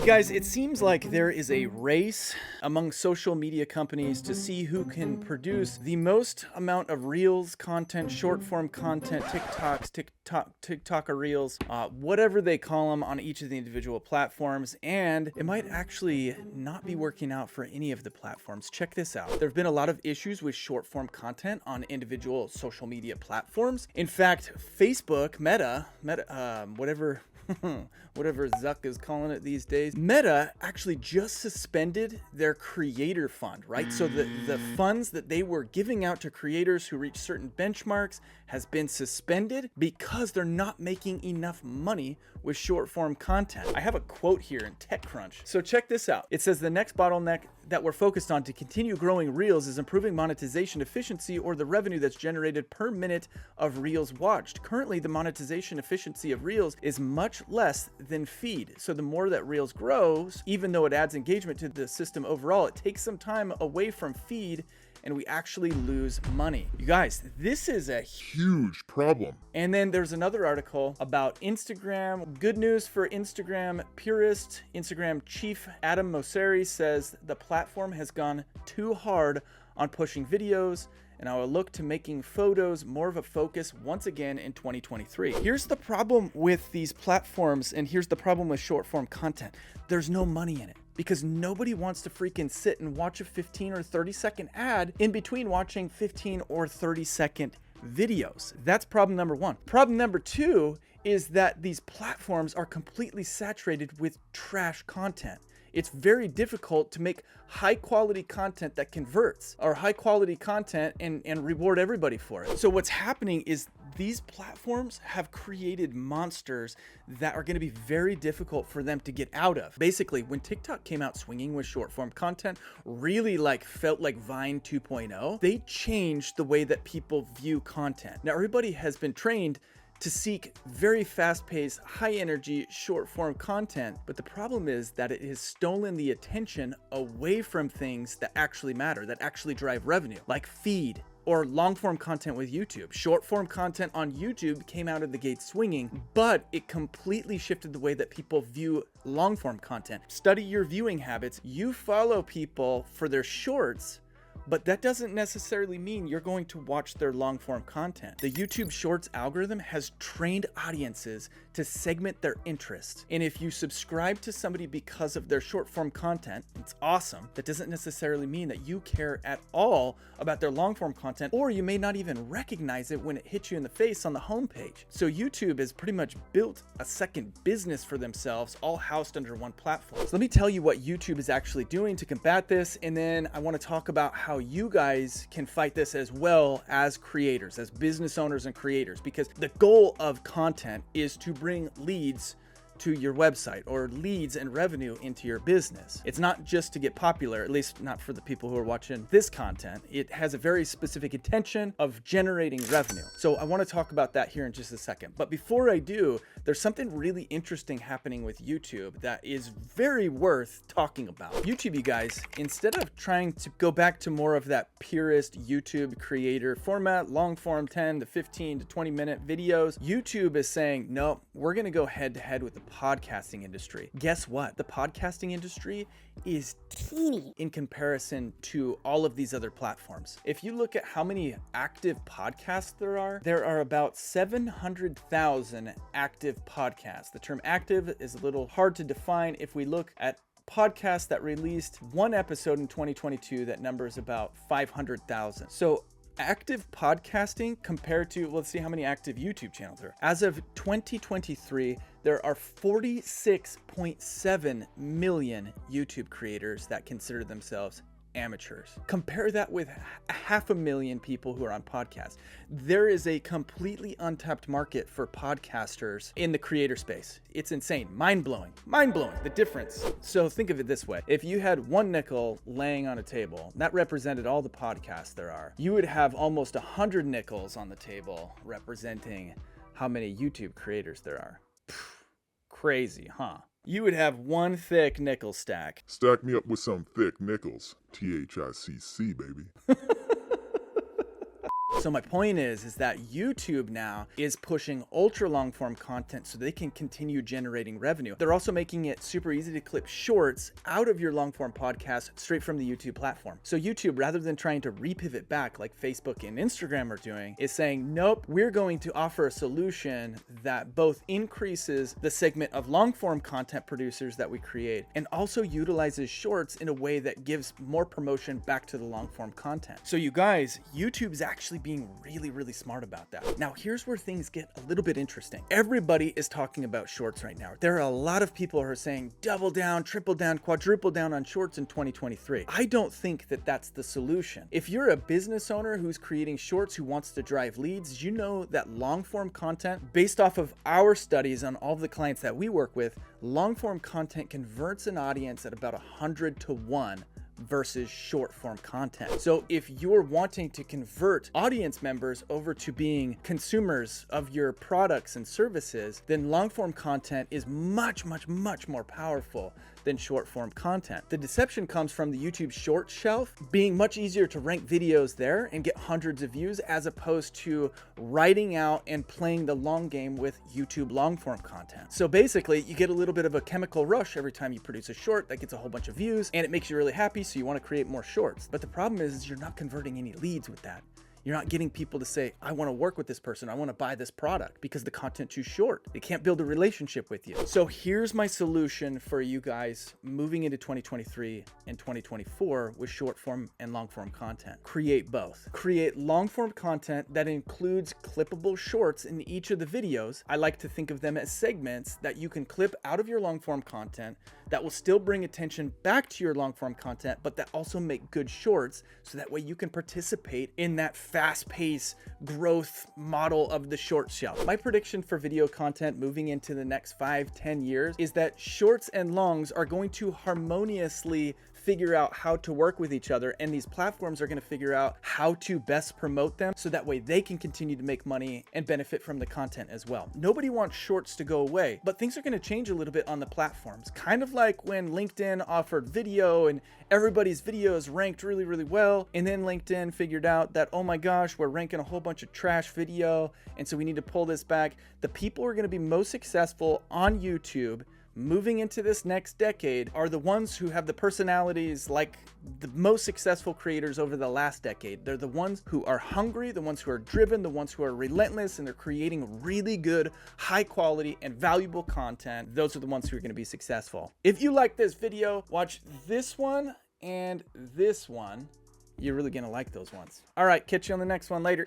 Guys, it seems like there is a race among social media companies to see who can produce the most amount of Reels content, short form content, TikToker Reels, whatever they call them on each of the individual platforms. And it might actually not be working out for any of the platforms. Check this out. There have been a lot of issues with short form content on individual social media platforms. In fact, Facebook, Meta, whatever Zuck is calling it these days, Meta actually just suspended their creator fund, right? So the funds that they were giving out to creators who reach certain benchmarks has been suspended because they're not making enough money with short form content. I have a quote here in TechCrunch. So check this out. It says the next bottleneck that we're focused on to continue growing Reels is improving monetization efficiency, or the revenue that's generated per minute of Reels watched. Currently, the monetization efficiency of Reels is much less than feed. So the more that Reels grows, even though it adds engagement to the system overall, it takes some time away from feed and we actually lose money. You guys, this is a huge problem. And then there's another article about Instagram. Good news for Instagram purist. Instagram chief Adam Mosseri says the platform has gone too hard on pushing videos, and I will look to making photos more of a focus once again in 2023. Here's the problem with these platforms, and here's the problem with short form content. There's no money in it, because nobody wants to freaking sit and watch a 15 or 30-second ad in between watching 15 or 30-second videos. That's problem number one. Problem number two is that these platforms are completely saturated with trash content. It's very difficult to make high quality content that converts, or high quality content and reward everybody for it. So what's happening is these platforms have created monsters that are going to be very difficult for them to get out of. Basically, when TikTok came out swinging with short form content, really felt like Vine 2.0, they changed the way that people view content. Now, everybody has been trained to seek very fast-paced, high-energy, short-form content, but the problem is that it has stolen the attention away from things that actually matter, that actually drive revenue, like feed or long-form content with YouTube. Short-form content on YouTube came out of the gate swinging, but it completely shifted the way that people view long-form content. Study your viewing habits. You follow people for their shorts, but that doesn't necessarily mean you're going to watch their long form content. The YouTube Shorts algorithm has trained audiences to segment their interest. And if you subscribe to somebody because of their short form content, it's awesome. That doesn't necessarily mean that you care at all about their long form content, or you may not even recognize it when it hits you in the face on the homepage. So YouTube has pretty much built a second business for themselves, all housed under one platform. So let me tell you what YouTube is actually doing to combat this, and then I want to talk about how you guys can fight this as well as creators, as business owners and creators, because the goal of content is to bring leads to your website, or leads and revenue into your business. It's not just to get popular, at least not for the people who are watching this content. It has a very specific intention of generating revenue. So I want to talk about that here in just a second. But before I do, there's something really interesting happening with YouTube that is very worth talking about. YouTube, you guys, instead of trying to go back to more of that purist YouTube creator format, long form 10 to 15 to 20 minute videos, YouTube is saying, no, we're going to go head to head with the podcasting industry. Guess what? The podcasting industry is teeny in comparison to all of these other platforms. If you look at how many active podcasts there are about 700,000 active podcasts. The term active is a little hard to define. If we look at podcasts that released one episode in 2022, that number is about 500,000. So active podcasting compared to, let's see how many active YouTube channels there are. As of 2023, there are 46.7 million YouTube creators that consider themselves amateurs. Compare that with 500,000 people who are on podcasts. There is a completely untapped market for podcasters in the creator space. It's insane. Mind-blowing, the difference. So think of it this way. If you had one nickel laying on a table, that represented all the podcasts there are. You would have almost 100 nickels on the table representing how many YouTube creators there are. Crazy, huh? You would have one thick nickel stack. Stack me up with some thick nickels. THICC, baby. So my point is that YouTube now is pushing ultra long form content so they can continue generating revenue. They're also making it super easy to clip shorts out of your long form podcast straight from the YouTube platform. So YouTube, rather than trying to repivot back like Facebook and Instagram are doing, is saying, nope, we're going to offer a solution that both increases the segment of long form content producers that we create and also utilizes shorts in a way that gives more promotion back to the long form content. So you guys, YouTube's actually being really smart about that. Now here's where things get a little bit interesting. Everybody is talking about shorts right now. There are a lot of people who are saying double down, triple down, quadruple down on shorts in 2023. I don't think that that's the solution. If you're a business owner who's creating shorts who wants to drive leads, you know that long form content, based off of our studies on all of the clients that we work with, long form content converts an audience at about 100 to 1 versus short form content. So if you're wanting to convert audience members over to being consumers of your products and services, then long form content is much more powerful than short form content. The deception comes from the YouTube short shelf being much easier to rank videos there and get hundreds of views, as opposed to writing out and playing the long game with YouTube long form content. So basically you get a little bit of a chemical rush every time you produce a short that gets a whole bunch of views, and it makes you really happy, so you want to create more shorts. But the problem is you're not converting any leads with that. You're not getting people to say, I want to work with this person, I want to buy this product, because the content's too short. They can't build a relationship with you. So here's my solution for you guys moving into 2023 and 2024 with short form and long form content. Create both. Create long form content that includes clippable shorts in each of the videos. I like to think of them as segments that you can clip out of your long form content that will still bring attention back to your long form content, but that also make good shorts, so that way you can participate in that fast-paced growth model of the short shelf. My prediction for video content moving into the next 5-10 years is that shorts and longs are going to harmoniously figure out how to work with each other, and these platforms are going to figure out how to best promote them, so that way they can continue to make money and benefit from the content as well. Nobody wants shorts to go away, but things are going to change a little bit on the platforms. Kind of like when LinkedIn offered video and everybody's videos ranked really well, and then LinkedIn figured out that, oh my gosh, we're ranking a whole bunch of trash video, and so we need to pull this back. The people who are going to be most successful on YouTube moving into this next decade are the ones who have the personalities like the most successful creators over the last decade. They're the ones who are hungry, the ones who are driven, the ones who are relentless, and they're creating really good, high quality, and valuable content. Those are the ones who are going to be successful. If you like this video, watch this one and this one. You're really going to like those ones. All right, catch you on the next one later.